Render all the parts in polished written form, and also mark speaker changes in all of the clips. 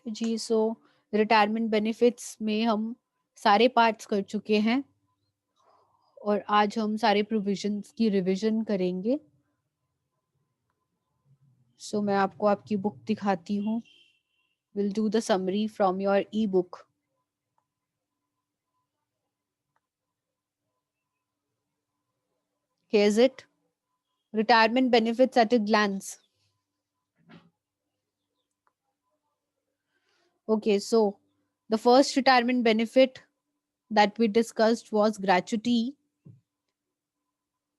Speaker 1: जी, सो retirement benefits में हम सारे पार्ट्स कर चुके हैं और आज हम सारे प्रोविजंस की रिवीजन करेंगे। सो मैं आपको आपकी बुक दिखाती हूँ। Will do the summary from your E book. Here's it. Retirement benefits at a glance. Okay, so the first retirement benefit that we discussed was gratuity,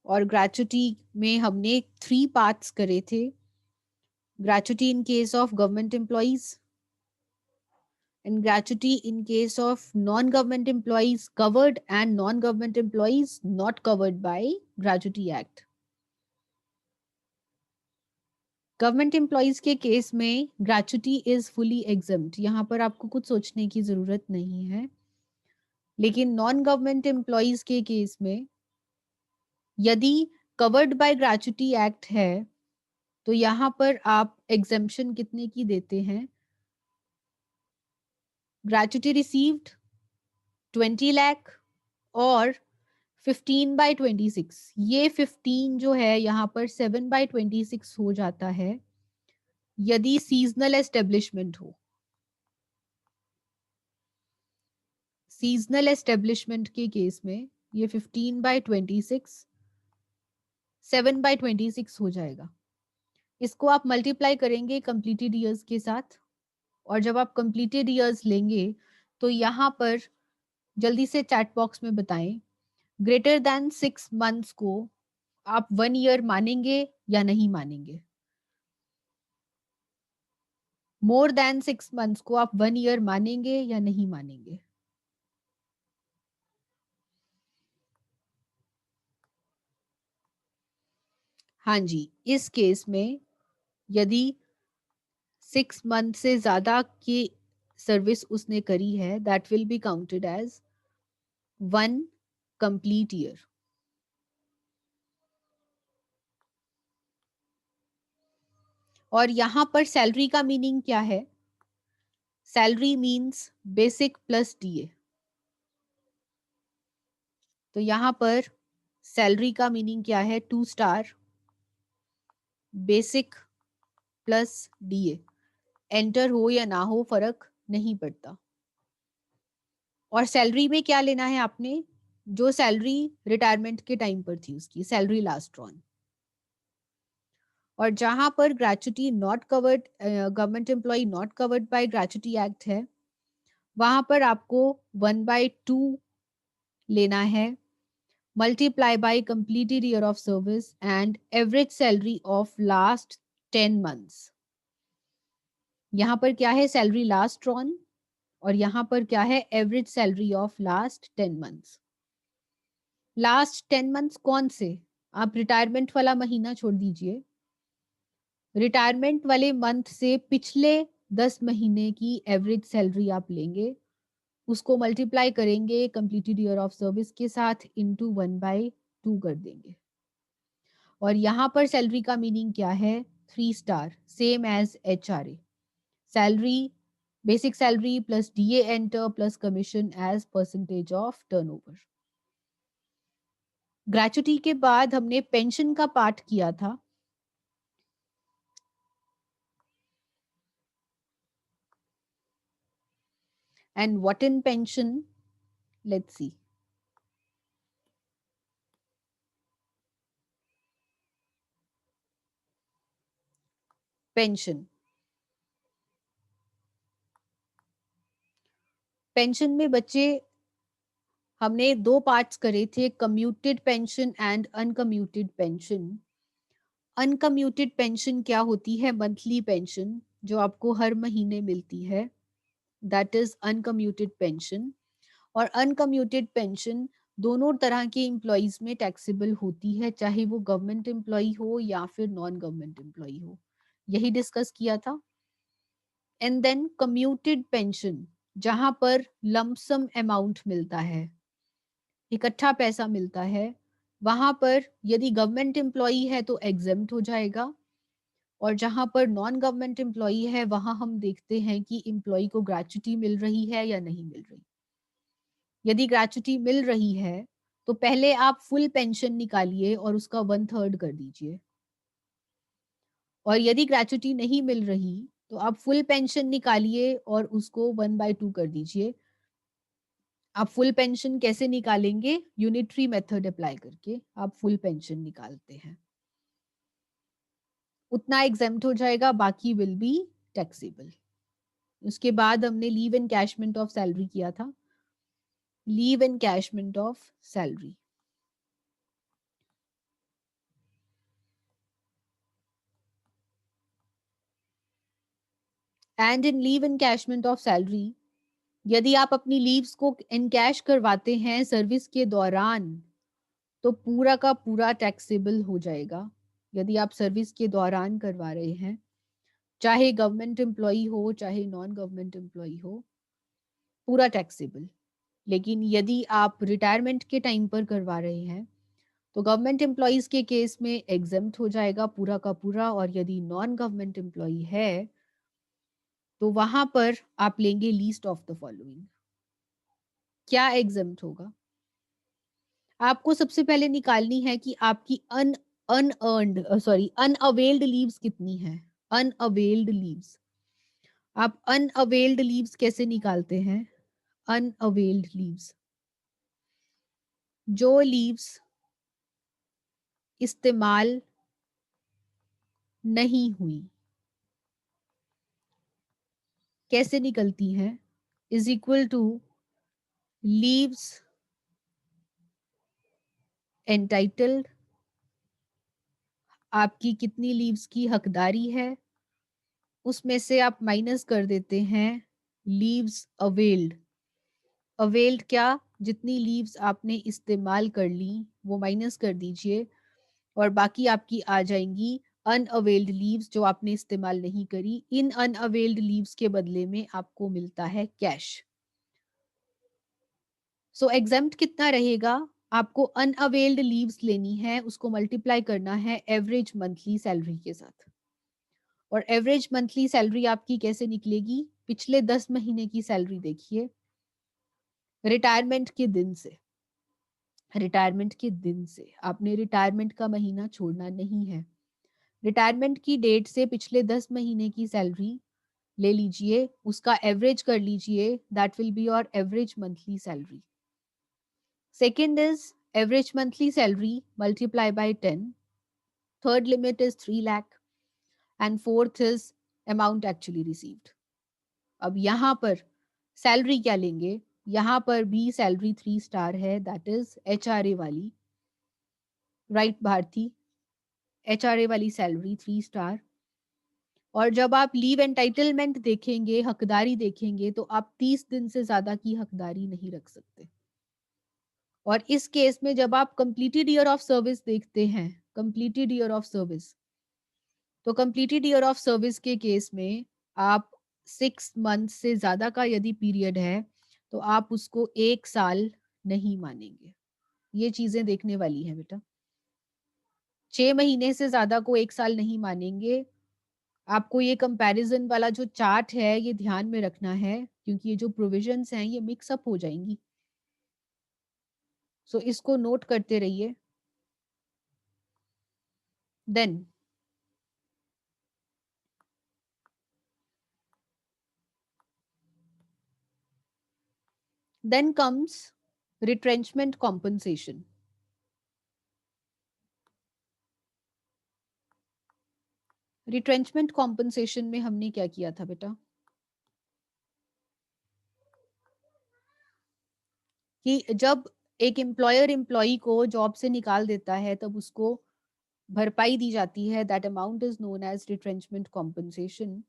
Speaker 1: और gratuity में हमने 3 parts करे थे. Gratuity in case of government employees and gratuity in case of non-government employees covered and non-government employees not covered by Gratuity Act. Government employees के case में gratuity is fully exempt, यहाँ पर आपको कुछ सोचने की जरूरत नहीं है। लेकिन नॉन गवर्नमेंट एम्प्लॉयज के केस में यदि कवर्ड बाय ग्रेचुटी एक्ट है तो यहाँ पर आप एग्जेम्पशन कितने की देते हैं? ग्रेचुटी रिसीव्ड 20 लाख और 15/26। ये 15 जो है यहाँ पर 7/26 हो जाता है यदि सीजनल एस्टेब्लिशमेंट हो। सीजनल एस्टेब्लिशमेंट के केस में ये 15/26 7/26 हो जाएगा। इसको आप मल्टीप्लाई करेंगे कंप्लीटेड ईयर्स के साथ, और जब आप कंप्लीटेड ईयर्स लेंगे तो यहाँ पर जल्दी से चैट बॉक्स में बताएं, ग्रेटर देन 6 मंथ्स को आप 1 ईयर मानेंगे या नहीं मानेंगे? मोर देन 6 मंथ्स को आप 1 ईयर मानेंगे या नहीं मानेंगे? हाँ जी, इस केस में यदि 6 मंथ से ज्यादा की सर्विस उसने करी है, that will be counted as 1 complete year. और यहां पर सैलरी का मीनिंग क्या है? Salary means basic plus DA. तो यहां पर सैलरी का मीनिंग क्या है? 2 star basic plus DA. Enter हो या ना हो फर्क नहीं पड़ता। और सैलरी में क्या लेना है आपने? जो सैलरी रिटायरमेंट के टाइम पर थी उसकी सैलरी लास्ट ऑन। और जहां पर gratuity not covered, government employ not covered by gratuity act है, वहां पर आपको 1/2 लेना है, multiply by completed year of service and average salary of last 10 months. यहां पर क्या है? सैलरी लास्ट ऑन, और यहां पर क्या है? Average salary of last 10 months. Last 10 months कौन से? आप रिटायरमेंट वाला महीना छोड़ दीजिए, रिटायरमेंट वाले मंथ से पिछले 10 महीने की एवरेज सैलरी आप लेंगे, उसको मल्टीप्लाई करेंगे कंप्लीटेड ईयर ऑफ सर्विस के साथ, इनटू 1/2 कर देंगे। और यहाँ पर सैलरी का मीनिंग क्या है? 3 star, same as HRA। Salary basic salary plus DA enter plus commission as percentage of turnover. Gratuity के बाद हमने पेंशन का पार्ट किया था। And what in pension? Let's see. Pension, pension में बच्चे हमने 2 पार्ट्स करे थे, commuted pension and uncommuted pension. Uncommuted pension क्या होती है? मंथली पेंशन जो आपको हर महीने मिलती है, दैट इज अनकम्यूटेड पेंशन। और अनकम्यूटेड पेंशन दोनों तरह के एम्प्लॉयज में टैक्सेबल होती है, चाहे वो गवर्नमेंट एम्प्लॉय हो या फिर नॉन गवर्नमेंट एम्प्लॉय हो। यही डिस्कस किया था। एंड देन कम्यूटेड पेंशन, जहां पर लमसम अमाउंट मिलता है, इकट्ठा पैसा मिलता है, वहां पर यदि गवर्नमेंट एम्प्लॉई है तो एग्जेम्प्ट हो जाएगा, और जहां पर नॉन गवर्नमेंट एम्प्लॉई है वहां हम देखते हैं कि एम्प्लॉई को ग्रेच्युटी मिल रही है या नहीं मिल रही। यदि ग्रेच्युटी मिल रही है तो पहले आप फुल पेंशन निकालिए और उसका 1/3 कर दीजिए, और यदि ग्रेच्युटी नहीं मिल रही तो आप फुल पेंशन निकालिए और उसको 1/2 कर दीजिए। आप फुल पेंशन कैसे निकालेंगे? यूनिटरी मेथड अप्लाई करके आप फुल पेंशन निकालते हैं, उतना एग्जेम्प्ट हो जाएगा, बाकी विल बी टैक्सेबल। उसके बाद हमने लीव एनकैशमेंट ऑफ सैलरी किया था। Leave encashment of salary, and in leave encashment of salary यदि आप अपनी लीव्स को एनकैश करवाते हैं सर्विस के दौरान तो पूरा का पूरा टैक्सेबल हो जाएगा। यदि आप सर्विस के दौरान करवा रहे हैं, चाहे गवर्नमेंट एम्प्लॉई हो चाहे नॉन गवर्नमेंट एम्प्लॉई हो, पूरा टैक्सेबल। लेकिन यदि आप रिटायरमेंट के टाइम पर करवा रहे हैं तो गवर्नमेंट एम्प्लॉइज के केस में एग्जेम्प्ट हो जाएगा पूरा का पूरा, और यदि नॉन गवर्नमेंट एम्प्लॉई है तो वहां पर आप लेंगे लीस्ट ऑफ द फॉलोइंग। क्या एग्जेम्प्ट होगा? आपको सबसे पहले निकालनी है कि आपकी अनअर्न्ड सॉरी अनअवेल्ड लीव्स कितनी है। अनअवेल्ड लीव्स, आप अनअवेल्ड लीव्स कैसे निकालते हैं? अनअवेल्ड लीव्स, जो लीव्स इस्तेमाल नहीं हुई, कैसे निकलती हैं? Is equal to leaves entitled, आपकी कितनी लीव्स की हकदारी है, उसमें से आप माइनस कर देते हैं लीव्स अवेल्ड। अवेल्ड क्या? जितनी लीव्स आपने इस्तेमाल कर ली वो माइनस कर दीजिए, और बाकी आपकी आ जाएंगी अनअवेल्ड लीव्स जो आपने इस्तेमाल नहीं करी। इन अनअवेल्ड लीव्स के बदले में आपको मिलता है कैश। सो एग्जेम्प्ट कितना रहेगा? आपको अनअवेल्ड लीव्स लेनी है, उसको मल्टीप्लाई करना है एवरेज मंथली सैलरी के साथ, और एवरेज मंथली सैलरी आपकी कैसे निकलेगी? पिछले 10 महीने की सैलरी देखिए, रिटायरमेंट के दिन से। रिटायरमेंट के दिन से आपने रिटायरमेंट का महीना छोड़ना नहीं है। रिटायरमेंट की डेट से पिछले 10 महीने की सैलरी ले लीजिए, उसका एवरेज कर लीजिए, that will be your average monthly salary. Second is average monthly salary multiply by 10, third limit is 3 lakh, and fourth is amount actually received. अब यहाँ पर सैलरी क्या लेंगे? यहाँ पर भी सैलरी 3 स्टार है, दैट इज एचआरए वाली, राइट भारती, एचआरए वाली सैलरी 3 स्टार। और जब आप लीव एंटाइटलमेंट देखेंगे, हकदारी देखेंगे, तो आप 30 दिन से ज्यादा की हकदारी नहीं रख सकते। और इस केस में जब आप कंप्लीटेड ईयर ऑफ सर्विस देखते हैं, कंप्लीटेड ईयर ऑफ सर्विस, तो कंप्लीटेड ईयर ऑफ सर्विस के केस में आप 6 मंथ से ज्यादा का यदि पीरियड है तो आप उसको 1 साल नहीं मानेंगे। ये चीजें देखने वाली है बेटा, 6 महीने से ज्यादा को 1 साल नहीं मानेंगे। आपको ये कंपैरिजन वाला जो चार्ट है ये ध्यान में रखना है, क्योंकि ये जो प्रोविजंस हैं ये मिक्सअप हो जाएंगी। सो इसको नोट करते रहिए। Then then comes retrenchment compensation. Retrenchment compensation में हमने क्या किया था बेटा कि जब एक एम्प्लॉयर एम्प्लॉई को जॉब से निकाल देता है तब उसको भरपाई दी जाती है, that amount is known as retrenchment compensation.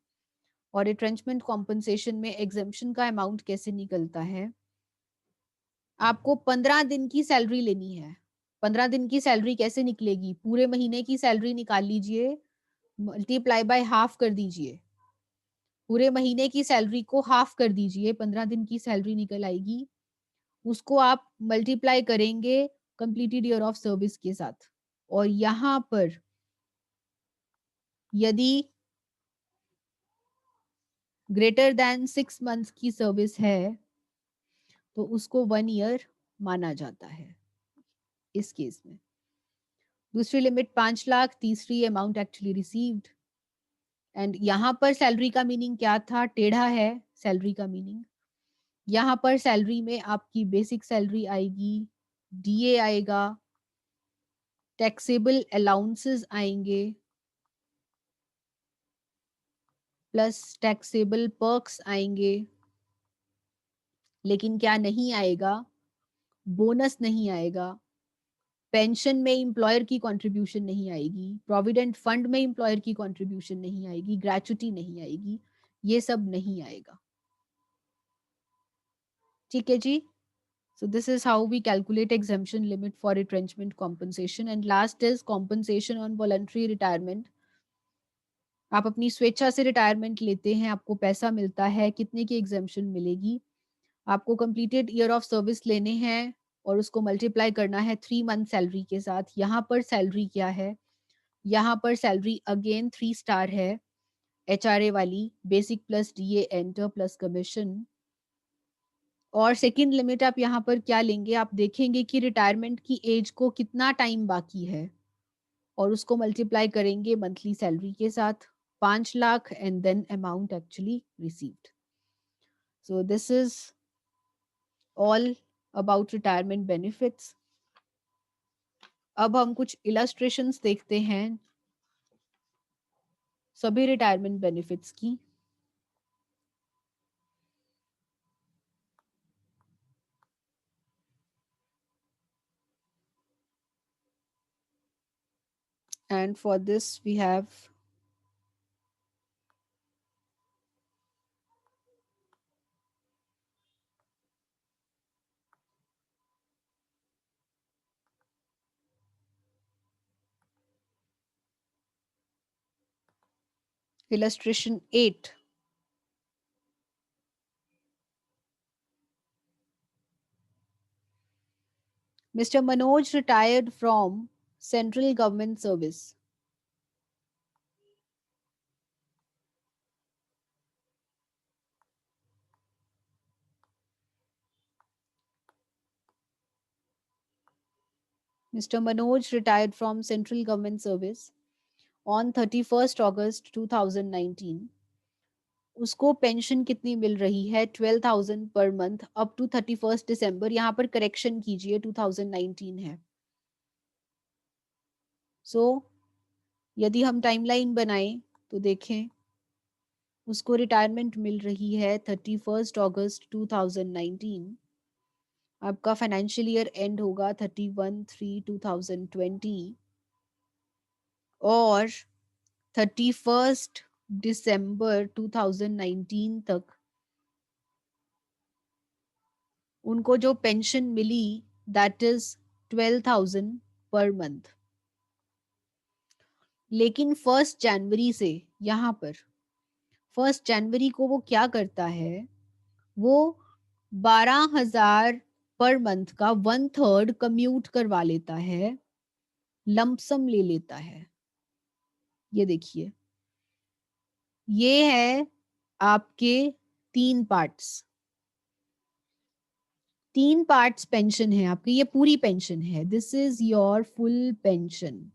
Speaker 1: और रिट्रेंचमेंट कॉम्पनसेशन में एग्जेम्पशन का अमाउंट कैसे निकलता है? आपको 15 दिन की सैलरी लेनी है। 15 दिन की सैलरी कैसे निकलेगी? पूरे महीने की सैलरी निकाल लीजिए, मल्टीप्लाई बाय हाफ कर दीजिए, पूरे महीने की सैलरी को हाफ कर दीजिए, 15 दिन की सैलरी निकल आएगी। उसको आप मल्टीप्लाई करेंगे कंप्लीटेड ईयर ऑफ सर्विस के साथ, और यहाँ पर यदि ग्रेटर देन 6 मंथ्स की सर्विस है तो उसको 1 ईयर माना जाता है इस केस में। दूसरी लिमिट 5 लाख, तीसरी अमाउंट एक्चुअली रिसीव्ड। एंड यहाँ पर सैलरी का मीनिंग क्या था, टेढ़ा है सैलरी का मीनिंग। यहाँ पर सैलरी में आपकी बेसिक सैलरी आएगी, डीए आएगा, टैक्सेबल अलाउंसेस आएंगे, प्लस टैक्सेबल पर्क्स आएंगे। लेकिन क्या नहीं आएगा, बोनस नहीं आएगा, पेंशन में इंप्लॉयर की कंट्रीब्यूशन नहीं आएगी, प्रोविडेंट फंड में इंप्लॉयर की कंट्रीब्यूशन नहीं आएगी, ग्रेचुटी नहीं आएगी, ये सब नहीं आएगा। ठीक है जी। So this is how we calculate exemption limit for retrenchment compensation. And last is compensation on voluntary retirement. आप अपनी स्वेच्छा से रिटायरमेंट लेते हैं, आपको पैसा मिलता है, कितने की एग्जेम्पशन मिलेगी। आपको कंप्लीटेड ईयर ऑफ सर्विस लेने हैं और उसको मल्टीप्लाई करना है 3 मंथ सैलरी के साथ। यहाँ पर सैलरी क्या है, यहाँ पर सैलरी अगेन 3 स्टार है, एचआरए वाली, basic plus DA enter plus commission. और सेकंड लिमिट आप यहाँ पर क्या लेंगे, आप देखेंगे कि रिटायरमेंट की एज को कितना टाइम बाकी है और उसको मल्टीप्लाई करेंगे मंथली सैलरी के साथ, 5 lakh and then amount actually received. So this is all about retirement benefits. अब हम कुछ इलस्ट्रेशंस देखते हैं सभी रिटायरमेंट बेनिफिट्स की। And for this we have illustration 8. Mr. Manoj retired from central government service. Mr. Manoj retired from central government service on 31st August 2019. उसको pension कितनी मिल रही है, 12,000 per month up to 31st December। यहाँ पर correction कीजिए, 2019 है। सो यदि हम टाइमलाइन बनाएं तो देखें, उसको रिटायरमेंट मिल रही है 31st August 2019। आपका फाइनेंशियल ईयर एंड होगा 31/3/2020 और 31st December 2019 तक उनको जो pension milli that is 12,000 per month. लेकिन 1 जनवरी से यहाँ पर 1 जनवरी को वो क्या करता है, वो 12,000 पर मंथ का 1/3 कम्यूट करवा लेता है, लंपसम ले लेता है। ये देखिए, ये है आपके 3 पार्ट्स। 3 पार्ट्स पेंशन है आपकी, ये पूरी पेंशन है। This is your full pension,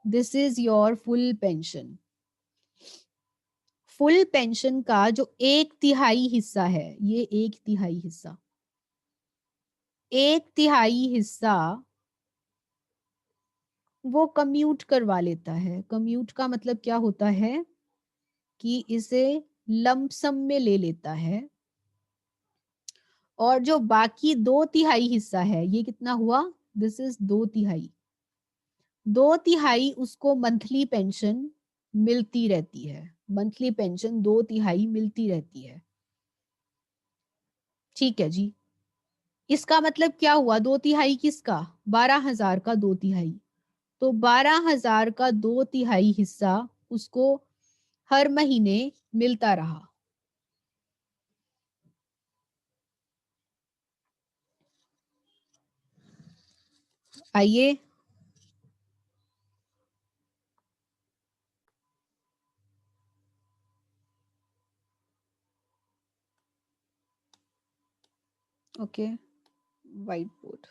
Speaker 1: this is your full pension. Full pension का जो 1/3 हिस्सा है, ये 1/3 हिस्सा, 1/3 हिस्सा वो कम्यूट करवा लेता है। कम्यूट का मतलब क्या होता है कि इसे लंपसम में ले लेता है। और जो बाकी 2/3 हिस्सा है, ये कितना हुआ, दिस इज 2/3। 2/3 उसको मंथली पेंशन मिलती रहती है, मंथली पेंशन 2/3 मिलती रहती है। ठीक है जी। इसका मतलब क्या हुआ, 2/3 किसका, 12,000 का 2/3। तो 12,000 का 2/3 हिस्सा उसको हर महीने मिलता रहा। आइए okay, white board.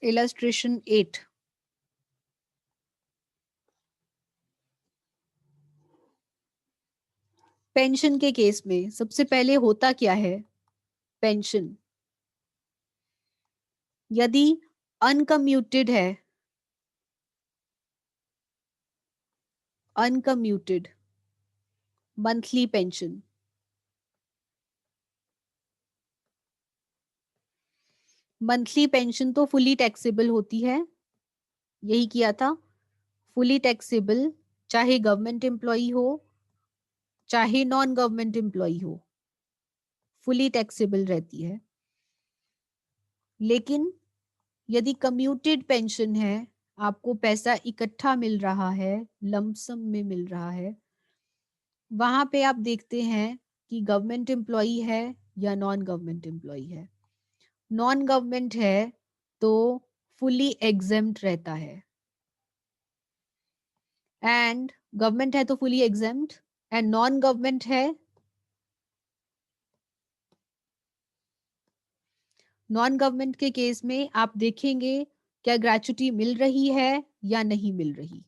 Speaker 1: Illustration 8। Pension के केस में सबसे पहले होता क्या है? पेंशन यदि अनकम्यूटेड है, uncommuted monthly pension, monthly pension तो फुली टैक्सेबल होती है, यही किया था, फुली टैक्सेबल, चाहे गवर्नमेंट एम्प्लॉय हो चाहे नॉन गवर्नमेंट एम्प्लॉय हो, फुली टैक्सेबल रहती है। लेकिन यदि कम्यूटेड पेंशन है, आपको पैसा इकट्ठा मिल रहा है, लमसम में मिल रहा है, वहां पे आप देखते हैं कि गवर्नमेंट एम्प्लॉय है या नॉन गवर्नमेंट एम्प्लॉय है। नॉन गवर्नमेंट है तो फुली एग्जेम्प्ट रहता है, एंड गवर्नमेंट है तो fully exempt, and non government है, नॉन गवर्नमेंट के केस में आप देखेंगे क्या ग्रेच्युटी मिल रही है या नहीं मिल रही।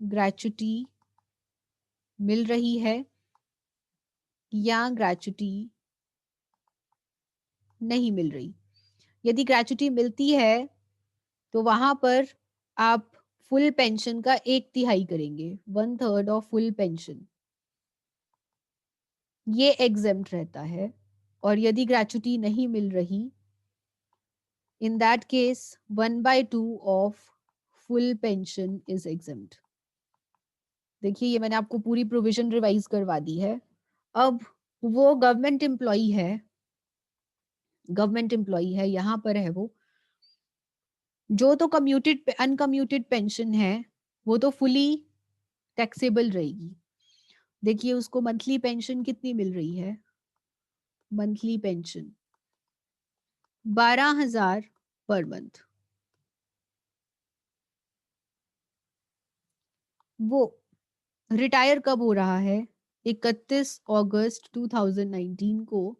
Speaker 1: ग्रेच्युटी मिल रही है या ग्रेच्युटी नहीं मिल रही। यदि ग्रेच्युटी मिलती है तो वहां पर आप फुल पेंशन का 1/3 करेंगे, 1/3 ऑफ फुल पेंशन, ये एग्जेम्प्ट रहता है। और यदि ग्रेच्युटी नहीं मिल रही, in that case 1/2 of full pension is exempt. देखिए ये मैंने आपको पूरी प्रोविजन रिवाइज करवा दी है। अब वो गवर्नमेंट एम्प्लॉय है, गवर्नमेंट एम्प्लॉय है, यहां पर है वो, जो तो कम्यूटेड अनकम्यूटेड पेंशन है वो तो फुली टैक्सेबल रहेगी। देखिए उसको मंथली पेंशन कितनी मिल रही है? Monthly pension 12,000 per month. वो रिटायर कब हो रहा है? 31 अगस्त 2019 को,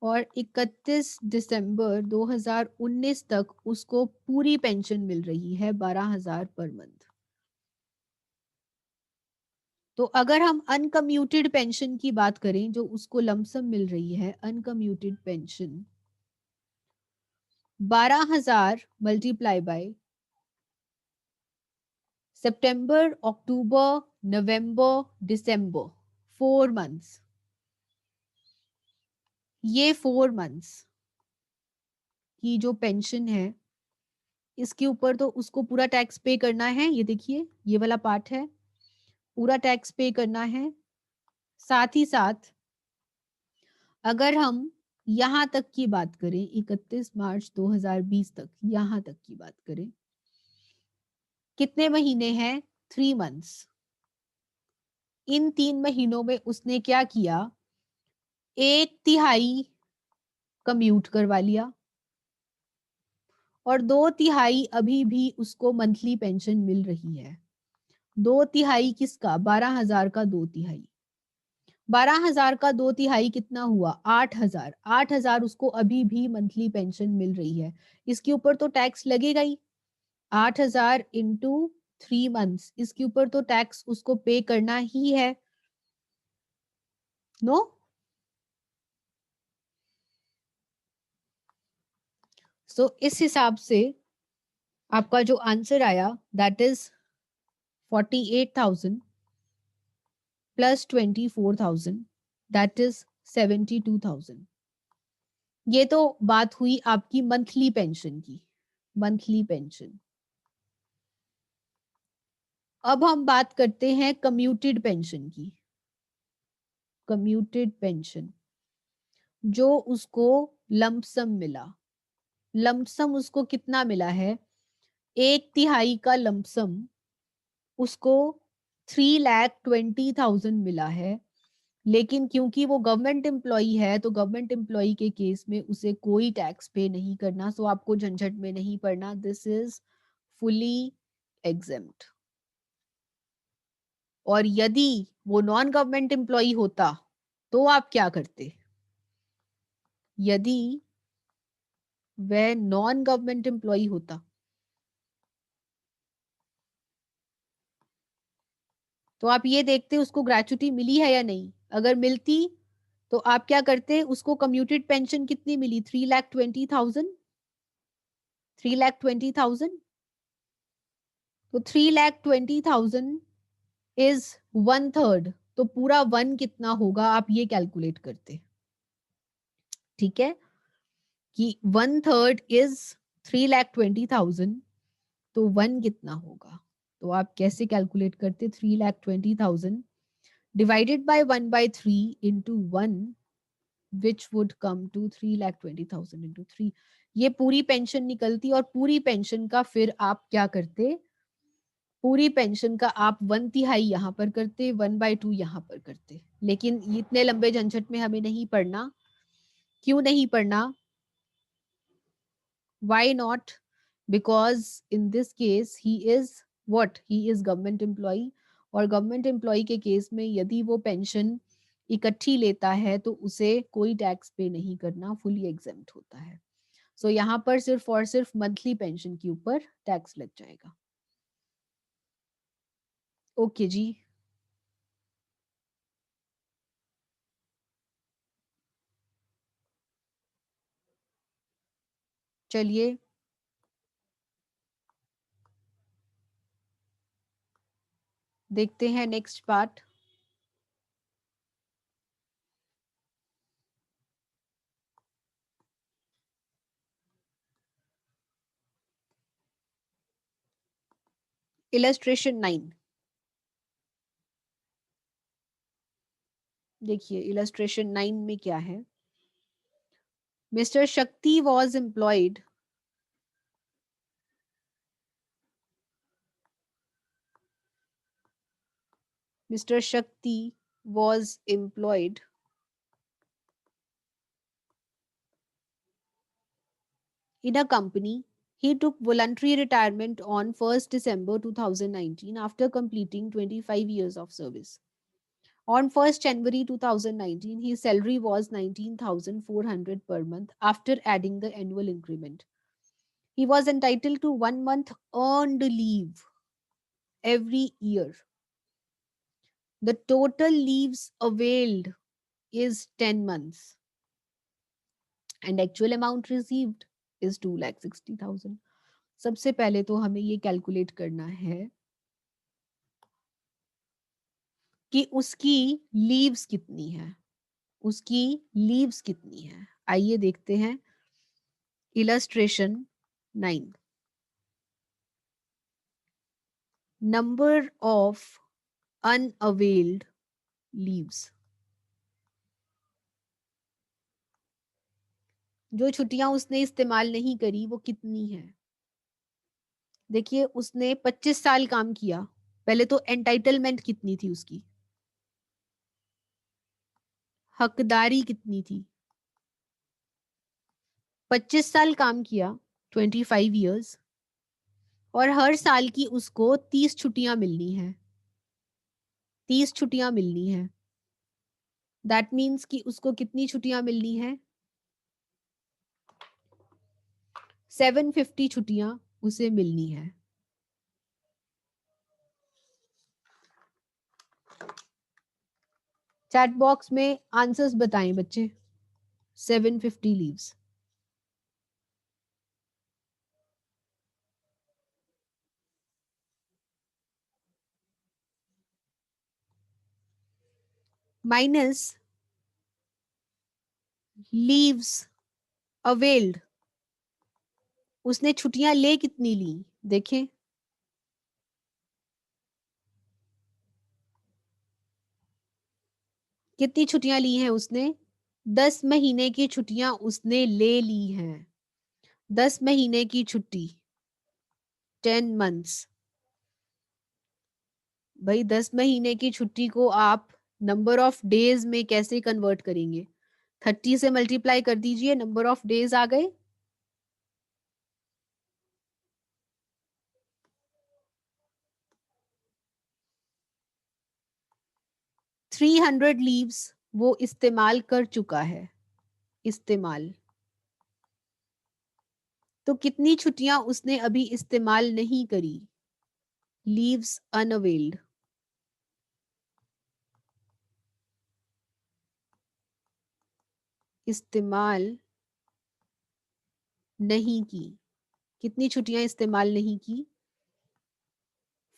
Speaker 1: और 31 दिसंबर 2019 तक उसको पूरी पेंशन मिल रही है 12,000 पर मंथ। तो अगर हम अनकम्यूटेड पेंशन की बात करें, जो उसको लमसम मिल रही है, uncommuted pension 12,000 multiply by September, October, November, December, 4 months, ये 4 मंथ्स की जो पेंशन है, इसके ऊपर तो उसको पूरा टैक्स पे करना है। ये देखिए ये वाला पार्ट है, पूरा टैक्स पे करना है। साथ ही साथ अगर हम यहां तक की बात करें, 31 मार्च 2020 तक, यहां तक की बात करें, कितने महीने हैं? 3 मंथ्स। इन 3 महीनों में उसने क्या किया? 1/3 कम्यूट करवा लिया, और 2/3 अभी भी उसको मंथली पेंशन मिल रही है। 2/3 किसका? 12,000 का 2/3। 12,000 का 2/3 कितना हुआ? 8,000। 8,000 उसको अभी भी मंथली पेंशन मिल रही है। इसके ऊपर तो टैक्स लगेगा ही। 8,000 इंटू 3 मंथ्स, इसके ऊपर तो टैक्स उसको पे करना ही है। नो? सो इस हिसाब से आपका जो आंसर आया, that is 48,000 plus 24,000, that is 72,000। ये तो बात हुई आपकी मंथली पेंशन की, मंथली पेंशन। अब हम बात करते हैं कम्यूटेड पेंशन की। कम्यूटेड पेंशन जो उसको लमसम मिला, लमसम उसको कितना मिला है? 1/3 का लमसम उसको 3,20,000 मिला है, लेकिन क्योंकि वो गवर्नमेंट एम्प्लॉई है तो गवर्नमेंट एम्प्लॉई के केस में उसे कोई टैक्स पे नहीं करना, सो आपको झंझट में नहीं पड़ना, दिस इज फुली एग्जेम्प्ट। और यदि वो नॉन गवर्नमेंट एम्प्लॉई होता तो आप क्या करते? यदि वह नॉन गवर्नमेंट एम्प्लॉई होता तो आप ये देखते उसको ग्रेचुटी मिली है या नहीं। अगर मिलती तो आप क्या करते? उसको कम्यूटेड पेंशन कितनी मिली? 3,20,000। 3,20,000, तो 3,20,000 इज 1/3, तो पूरा वन कितना होगा आप ये कैलकुलेट करते। ठीक है, कि 1/3 इज 3,20,000, तो वन कितना होगा? तो आप कैसे कैलकुलेट करते? 3,20,000 divided by 1/3 into 1, which would come to 3,20,000 into 3। ये पूरी पेंशन निकलती और पूरी पेंशन का फिर आप क्या करते? पूरी पेंशन का आप 1/3 यहाँ पर करते, 1/2 यहाँ पर करते। लेकिन इतने लंबे झंझट में हमें नहीं पड़ना। क्यों नहीं पड़ना? Why not? Because in this case he is what? He is government employee, और गवर्नमेंट एम्प्लॉय के केस में यदि वो पेंशन इकट्ठी लेता है तो उसे कोई टैक्स पे नहीं करना, फुली एग्जेम्प्ट होता है। सो यहाँ पर सिर्फ और सिर्फ मंथली पेंशन के ऊपर टैक्स लग जाएगा। ओके जी, चलिए देखते हैं नेक्स्ट पार्ट। इलस्ट्रेशन 9, देखिए इलस्ट्रेशन 9 में क्या है। मिस्टर शक्ति was employed Mr. Shakti was employed in a company. He took voluntary retirement on 1st December 2019 after completing 25 years of service. On 1st January 2019, his salary was 19,400 per month after adding the annual increment. He was entitled to 1 month earned leave every year. The total leaves availed is 10 months and actual amount received is 2,60,000। सबसे पहले तो हमें ये calculate करना है कि उसकी leaves कितनी है। उसकी लीव्स कितनी है, आइए देखते हैं। Illustration 9, number of unavailed leaves, जो छुट्टियां उसने इस्तेमाल नहीं करी वो कितनी है। देखिए उसने 25 साल काम किया, पहले तो एंटाइटलमेंट कितनी थी उसकी, हकदारी कितनी थी। 25 साल काम किया, 25 ईयर्स, और हर साल की उसको 30 छुट्टियां मिलनी है। 30 छुट्टियां मिलनी है, दैट मीन्स कि उसको कितनी छुट्टियां मिलनी है? 750 छुट्टियां उसे मिलनी है। चैट बॉक्स में आंसर्स बताएं बच्चे। 750 लीव्स, माइनस लीव्स अवेल्ड, उसने छुट्टियां ले कितनी ली, देखें। कितनी छुट्टियां ली हैं उसने? 10 महीने की छुट्टियां उसने ले ली हैं। 10 महीने की छुट्टी, 10 months, भाई 10 महीने की छुट्टी को आप नंबर ऑफ डेज में कैसे कन्वर्ट करेंगे? 30 से मल्टीप्लाई कर दीजिए, नंबर ऑफ डेज आ गए। 300 लीव्स वो इस्तेमाल कर चुका है, इस्तेमाल। तो कितनी छुट्टियां उसने अभी इस्तेमाल नहीं करी? Leaves unavailed. इस्तेमाल नहीं की। कितनी छुट्टियां इस्तेमाल नहीं की?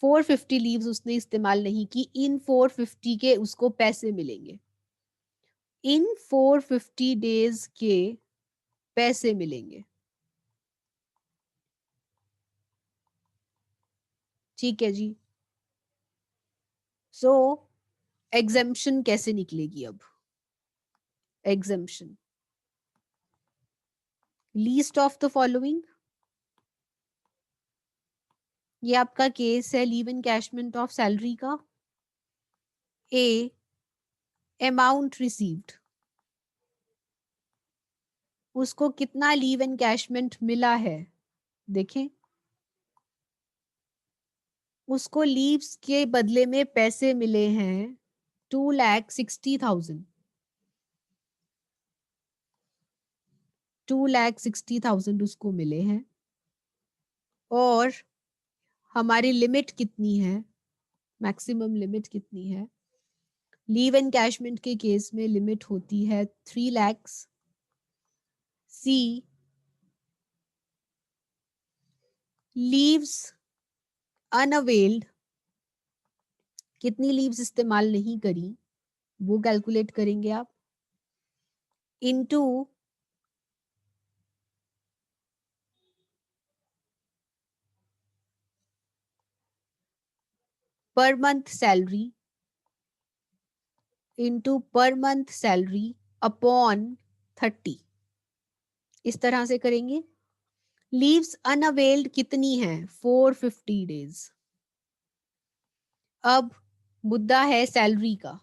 Speaker 1: 450 लीव्स उसने इस्तेमाल नहीं की। इन 450 के उसको पैसे मिलेंगे, इन 450 डेज के पैसे मिलेंगे। ठीक है जी। सो एग्जेम्पशन कैसे निकलेगी अब? Exemption, least of the following. ये आपका केस है लीव एनकैशमेंट ऑफ सैलरी का। ए, अमाउंट रिसीव्ड, उसको कितना लीव एनकैशमेंट मिला है? देखें, उसको लीव्स के बदले में पैसे मिले हैं 2,60,000। 2,60,000 उसको मिले हैं। और हमारी लिमिट कितनी है? मैक्सिमम लिमिट कितनी है? लीव एनकैशमेंट के केस में लिमिट होती है 3 lakhs। सी, लीव्स अनअवेल्ड, कितनी लीव्स इस्तेमाल नहीं करी वो कैलकुलेट करेंगे आप, into per month salary, into per month salary upon 30। इस तरह से करेंगे। लीव्स अनअवेल्ड कितनी है? 450 डेज। अब मुद्दा है सैलरी का।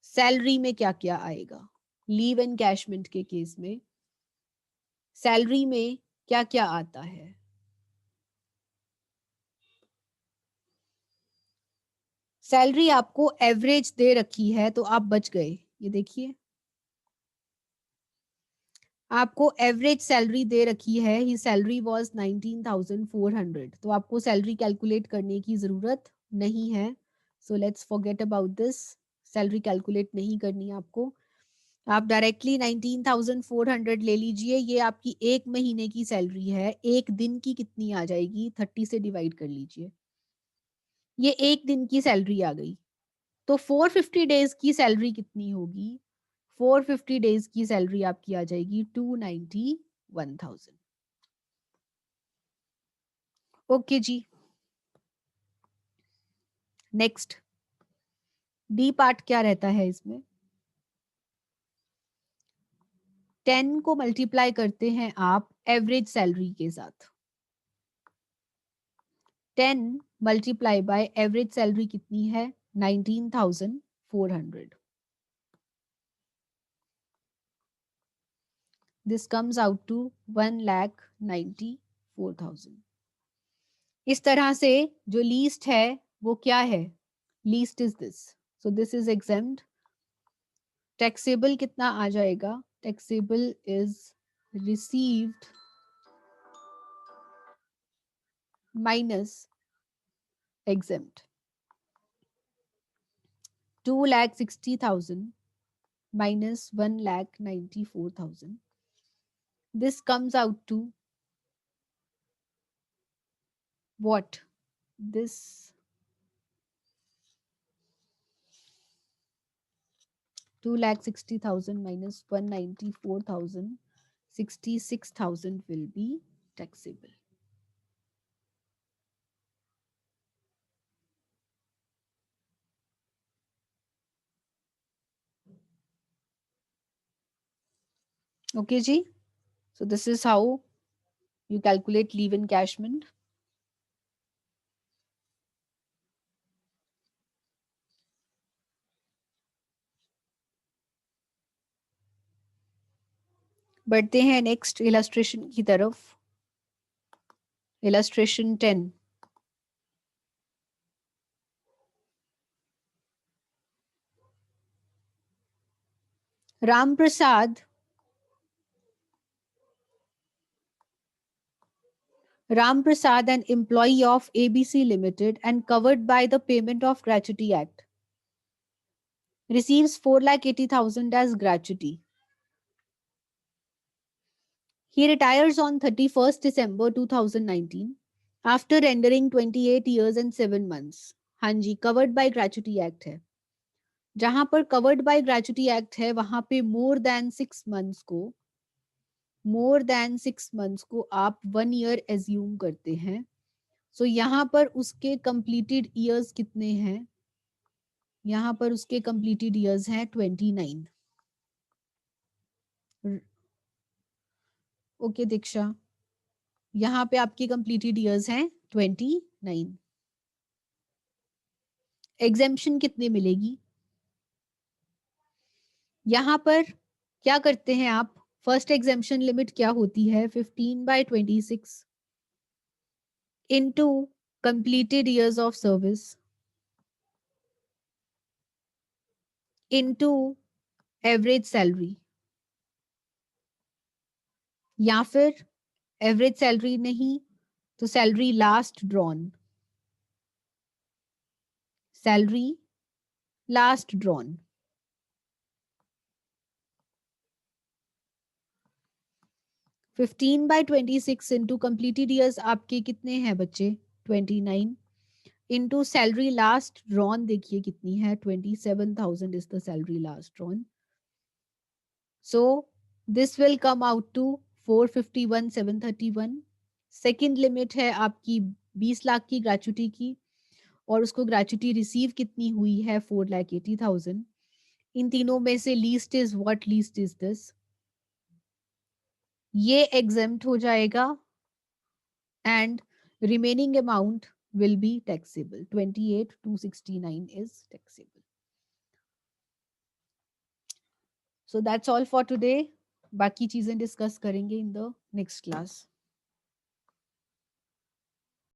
Speaker 1: सैलरी में क्या क्या आएगा? लीव एनकैशमेंट के केस में सैलरी में क्या क्या आता है? सैलरी आपको एवरेज दे रखी है तो आप बच गए। ये देखिए, आपको एवरेज सैलरी दे रखी है, ही सैलरी वाज 19,400, तो आपको सैलरी कैलकुलेट करने की जरूरत नहीं है। So let's forget about this. Salary calculate नहीं करनी आपको। आप डायरेक्टली 19,400 ले लीजिए। ये आपकी एक महीने की सैलरी है। एक दिन की कितनी आ जाएगी? 30 से डिवाइड कर लीजिए। ये एक दिन की सैलरी आ गई। तो 450 डेज की सैलरी कितनी होगी? 450 डेज की सैलरी आपकी आ जाएगी 291,000। ओके जी। नेक्स्ट, डी पार्ट क्या रहता है इसमें? 10 को मल्टीप्लाई करते हैं आप एवरेज सैलरी के साथ। 10 मल्टीप्लाई बाय एवरेज सैलरी कितनी है? 19,400। This comes out to 1,94,000। इस तरह से जो लीस्ट है वो क्या है? Least is this, so this is exempt. Taxable कितना आ जाएगा? Taxable is received minus exempt. 2,60,000 minus 1,94,000. This comes out to what? This 2,60,000 minus 1,94,000, 66,000 will be taxable. Okay, Ji. So this is how you calculate leave encashment. बढ़ते हैं next illustration की तरफ। Illustration 10। Ram Prasad an employee of ABC Limited and covered by the Payment of Gratuity Act, receives 4,80,000 as gratuity. He retires on 31st December 2019 after rendering 28 years and 7 months. हाँ जी, covered by gratuity act है। जहां पर covered by gratuity act है वहां पे more than 6 months को आप 1 year assume करते हैं। सो यहाँ पर उसके completed years कितने हैं? यहाँ पर उसके completed years हैं 29। ओके दीक्षा, यहाँ पे आपकी completed years हैं 29। एग्जेम्पशन कितनी मिलेगी? यहाँ पर क्या करते हैं आप? फर्स्ट एग्जेम्पशन लिमिट क्या होती है? 15/26 into completed years of service into average salary, या फिर एवरेज सैलरी नहीं तो salary last drawn, salary last drawn. 15/26 into completed years आपके कितने हैं बच्चे? 29 इंटू सैलरी लास्ट ड्रॉन देखिए कितनी है? 27,000 is the salary last drawn. So this will come out to 451,731। Second limit है आपकी 20 लाख की ग्रेचुटी की, और उसको ग्रेचुटी रिसीव कितनी हुई है? 4,80,000। इन तीनों में से least is what? Least is this. ये एग्जेम्प्ट हो जाएगा and remaining amount will be taxable. 28,269 is taxable. So that's all for today. बाकी चीजें डिस्कस करेंगे in the next class.